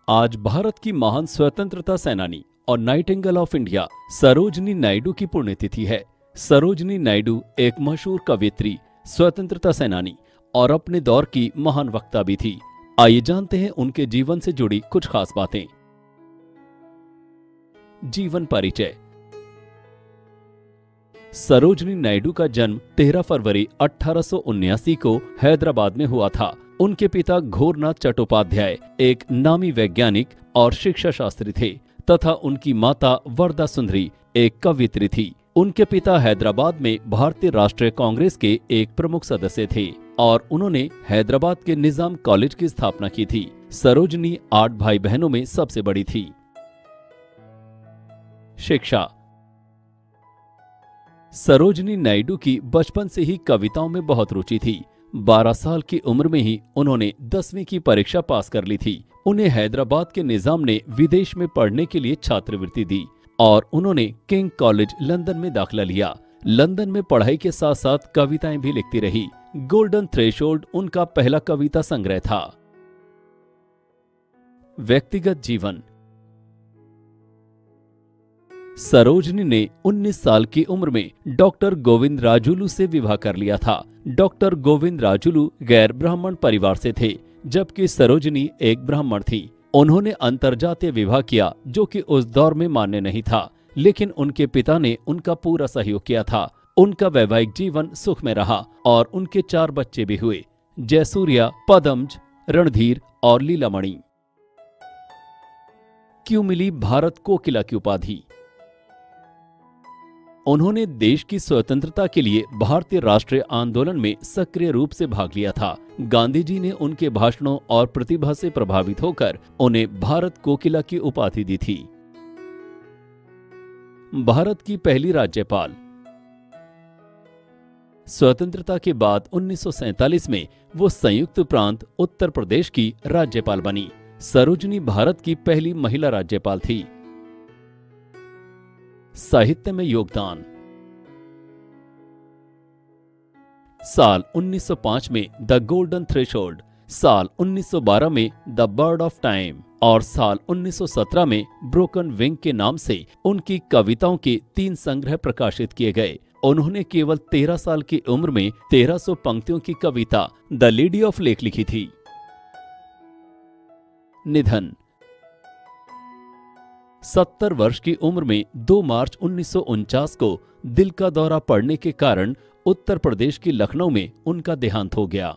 आज भारत की महान स्वतंत्रता सेनानी और Nightingale of India Sarojini Naidu की पुण्यतिथि है। सरोजिनी नायडू एक मशहूर कवयित्री, स्वतंत्रता सेनानी और अपने दौर की महान वक्ता भी थी। आइए जानते हैं उनके जीवन से जुड़ी कुछ खास बातें। जीवन परिचय। सरोजिनी नायडू का जन्म 13 फरवरी 1879 को हैदराबाद में हुआ था। उनके पिता घोरनाथ चट्टोपाध्याय एक नामी वैज्ञानिक और शिक्षा शास्त्री थे तथा उनकी माता वरदा सुंदरी एक कवयित्री थी। उनके पिता हैदराबाद में भारतीय राष्ट्रीय कांग्रेस के एक प्रमुख सदस्य थे और उन्होंने हैदराबाद के निजाम कॉलेज की स्थापना की थी। सरोजिनी 8 भाई बहनों में सबसे बड़ी थी। शिक्षा। सरोजिनी नायडू की बचपन से ही कविताओं में बहुत रुचि थी। 12 साल की उम्र में ही उन्होंने 10वीं की परीक्षा पास कर ली थी। उन्हें हैदराबाद के निजाम ने विदेश में पढ़ने के लिए छात्रवृत्ति दी और उन्होंने किंग कॉलेज लंदन में दाखिला लिया। लंदन में पढ़ाई के साथ साथ कविताएं भी लिखती रही। गोल्डन थ्रेशोल्ड उनका पहला कविता संग्रह था। व्यक्तिगत जीवन। सरोजिनी ने 19 साल की उम्र में डॉक्टर गोविंद राजुलू से विवाह कर लिया था। डॉक्टर गोविंद राजुलू गैर ब्राह्मण परिवार से थे, जबकि सरोजिनी एक ब्राह्मण थी। उन्होंने अंतरजातीय विवाह किया, जो कि उस दौर में मान्य नहीं था, लेकिन उनके पिता ने उनका पूरा सहयोग किया था। उनका वैवाहिक जीवन सुख में रहा और उनके 4 बच्चे भी हुए, जयसूर्या, पदमज, रणधीर और लीलामणि। क्यों मिली भारत कोकिला की उपाधि? उन्होंने देश की स्वतंत्रता के लिए भारतीय राष्ट्रीय आंदोलन में सक्रिय रूप से भाग लिया था। गांधी जी ने उनके भाषणों और प्रतिभा से प्रभावित होकर उन्हें भारत कोकिला की उपाधि दी थी। भारत की पहली राज्यपाल। स्वतंत्रता के बाद 1947 में वो संयुक्त प्रांत उत्तर प्रदेश की राज्यपाल बनी। सरोजिनी भारत की पहली महिला राज्यपाल थी। साहित्य में योगदान। साल 1905 में द गोल्डन थ्रेशोल्ड, साल 1912 में द बर्ड ऑफ टाइम और साल 1917 में ब्रोकन विंग के नाम से उनकी कविताओं के 3 संग्रह प्रकाशित किए गए। उन्होंने केवल 13 साल की उम्र में 1300 पंक्तियों की कविता द लेडी ऑफ लेक लिखी थी। निधन। 70 वर्ष की उम्र में 2 मार्च 1949 को दिल का दौरा पड़ने के कारण उत्तर प्रदेश के लखनऊ में उनका देहांत हो गया।